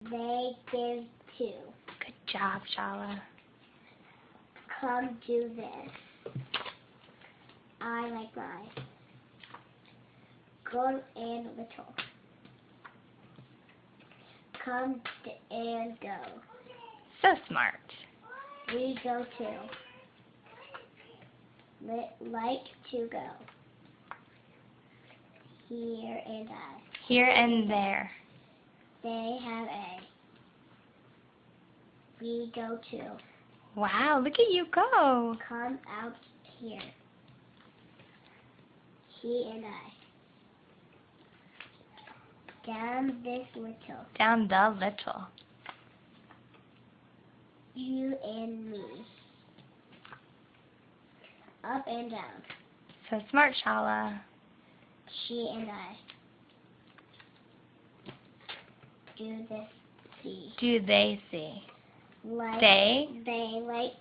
They give two. Good job, Shala. Come do this. I like mine. Good and little. Come and go. So smart. We go too. Like to go. Here and I. Here and there. They have a. We go too. Wow, look at you go. Come out here. He and I. Down this little. Down the little. You and me. Up and down. So smart, Shala. She and I. Do this see. Do they see? Like They they like